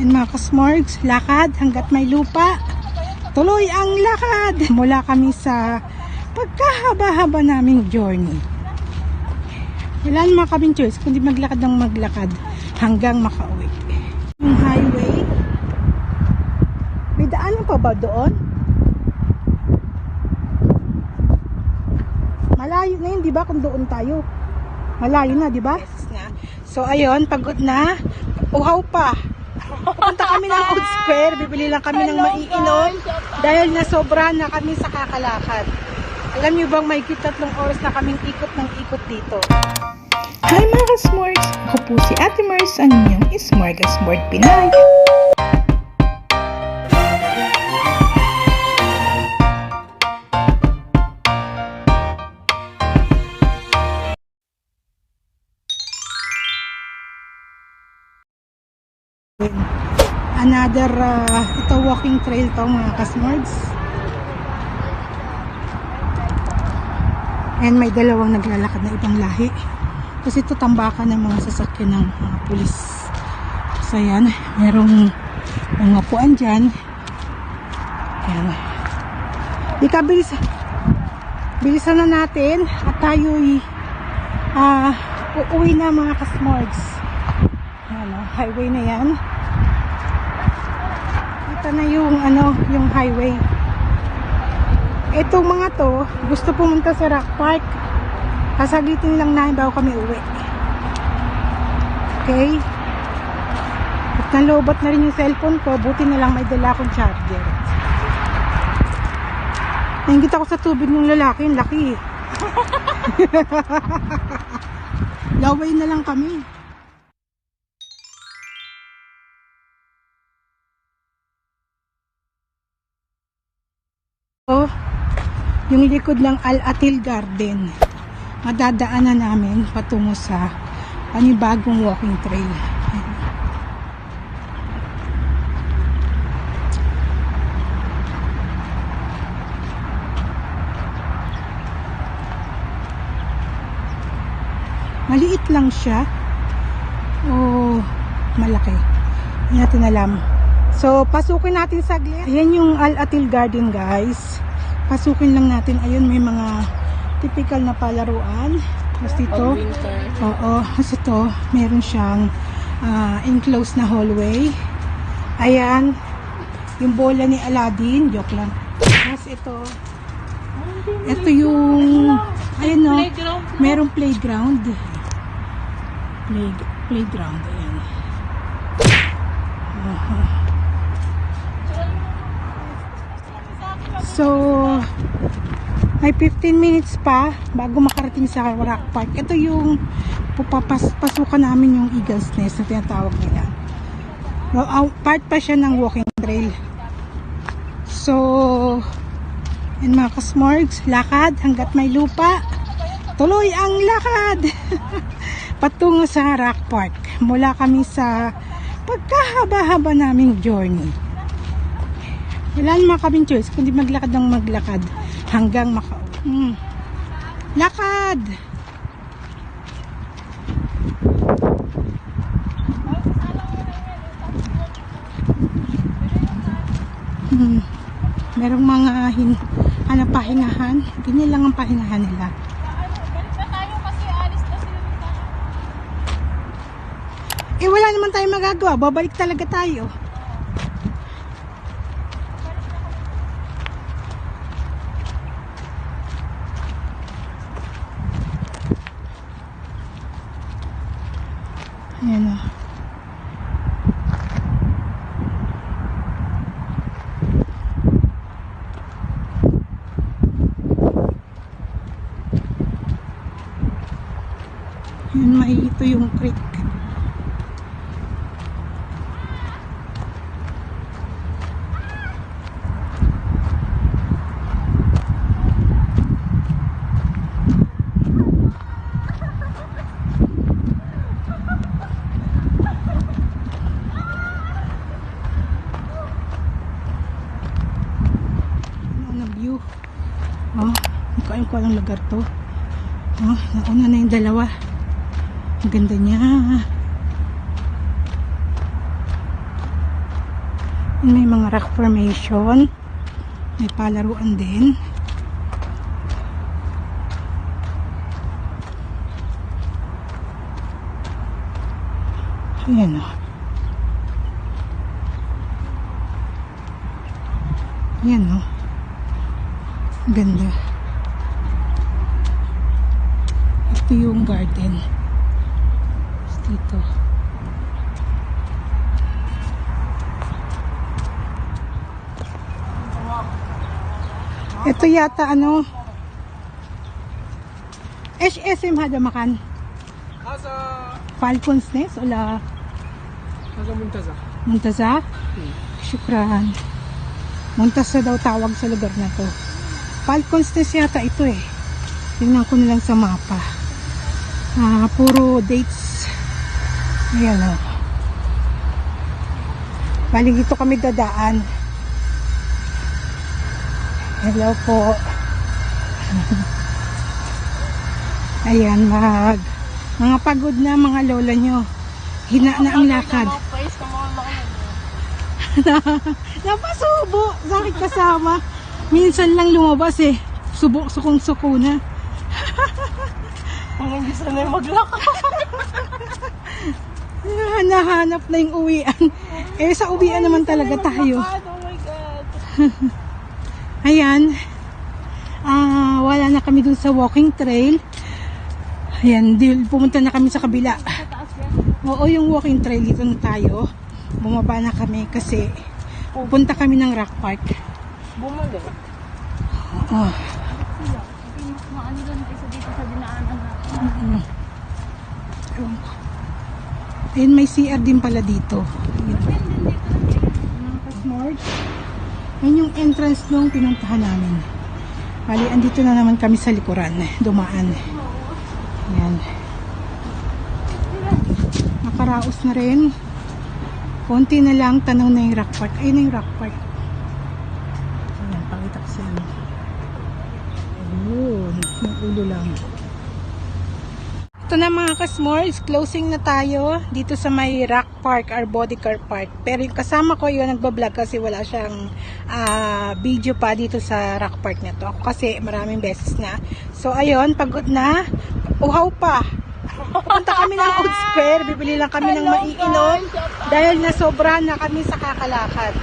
And mga kasmorgs, lakad hanggat may lupa. Tuloy ang lakad. Mula kami sa pagkahaba-haba naming journey. Wala naman kaming choice kundi maglakad ng maglakad hanggang makauwi. Yung highway. May daanan pa ba doon? Malayo na yun, di ba? Kung doon tayo. Malayo na, di ba? So, ayun, pagod na. Uhaw pa. Pupunta kami ng Old Square. Bibili lang kami ng maiinom. Dahil nasobra na kami sa kakalakad. Alam niyo bang may 3 oras na kaming ikot ng ikot dito. Hi mga ka-Smorgs! Ako po si Ate Mars, ang inyong Smorgasbord Pinay. Another ito walking trail to mga kasmords, and may dalawang naglalakad na ibang lahi kasi ito tambakan ng mga sasakyan ng mga pulis. So yan, merong mga upuan dyan. Yan, di ka bilisan na natin at tayo'y uuwi na mga kasmords. Yan, highway na yan. Ito na yung yung highway. Itong mga to gusto pumunta sa Rock Park. Kasagitin lang namin bago kami uwi. Okay? At nalobat na rin yung cellphone ko. Buti na lang may dala akong charger. Naingit ako sa tubig ng lalaki. Ang laki. Laway na lang kami. Yung likod ng Al-Atil Garden, madadaanan namin patungo sa panibagong walking trail. Maliit lang siya o malaki, hindi natin alam. So pasukin natin saglit. Ayan yung Al-Atil Garden, guys. Pasukin lang natin. Ayun, may mga typical na palaruan. Tapos dito, kasi ito, meron siyang enclosed na hallway. Ayan, yung bola ni Aladdin. Joke lang. Tapos ito yung, ayun no, merong playground. Playground, ayan. So, may 15 minutes pa bago makarating sa Rock Park. Ito yung pasukan namin yung Eagle's Nest na tinatawag nila. Part pa siya ng walking trail. So, yan mga kasmorgs, lakad hanggat may lupa. Tuloy ang lakad! Patungo sa Rock Park. Mula kami sa pagkahaba-haba naming journey. Wala naman kaming choice kundi maglakad ng maglakad hanggang makauwi. Lakad! Merong mga pahingahan. Ganyan lang ang pahingahan nila. Wala naman tayong magagawa. Babalik talaga tayo. Ayan o. Ayan, may ito yung creek. Kain ko ang lugar to. Nauna na yung dalawa. Ang ganda niya. May mga rock formation. May palaruan din. Ayan o. Ayan o. Ganda. Ito yung garden. Dito. Ito yata ano? SM hada makan. Asa Falcons Nest wala Muntaza. Muntaza? Syukran. Muntaza daw tawag sa lugar na to. Falcons Nest yata ito eh. Tingnan ko na lang sa mapa. Puro dates. Ayan o. Bali dito kami dadaan. Hello po. Ayan, mga pagod na mga lola nyo. Hina na ang lakad. Napasubo. Sakit kasama. Minsan lang lumabas eh. Sukong-suko na. Ang hindi sanay maglakad. Nahanap na yung uwian. Eh, sa uwian naman talaga tayo. Oh my God. Ayan. Wala na kami dun sa walking trail. Ayan, pumunta na kami sa kabila. Oo, yung walking trail dito na tayo. Bumaba na kami kasi pupunta kami ng rock park. Bumalik. Oo. Maano doon kasi dito sa dinaanan na. Ewan ko. Ayun, may CR din pala dito. Mga ka-smart. Ayun yung entrance nung pinuntahan namin. Bali, andito na naman kami sa likuran. Dumaan. Ayan. Nakaraos na rin. Konti na lang, tanaw na yung rock park. Ayun na yung rock park. Ayan, pakita ko sa inyo. Ayun, yung ulo lang. Ito na mga ka-s'mores, closing na tayo dito sa may rock park or body car park. Pero yung kasama ko yun, nagbablog kasi wala siyang video pa dito sa rock park na to. Ako kasi maraming beses na. So ayun, pagod na. Uhaw pa. Punta kami ng Old Square, bibili lang kami ng maiinom dahil nasobra na kami sa kakalakad.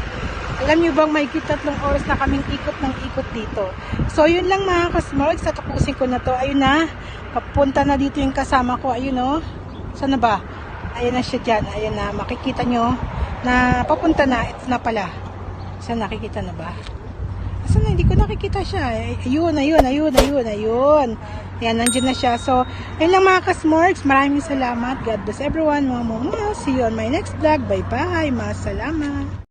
Alam nyo bang may 3 oras na kaming ikot ng ikot dito. So yun lang mga ka-s'mores, tatapusin ko na to. Ayun na, papunta na dito yung kasama ko. Ayun o, saan na ba? Ayun na siya dyan, ayun na, makikita nyo na papunta na. Ito na pala. Saan, nakikita na ba? Saan na, hindi ko nakikita siya. Ayun. Ayan, nandiyan na siya. So, ayun lang mga ka-s'mores, maraming salamat. God bless everyone, mga mama. See you on my next vlog. Bye-bye. Masalamat.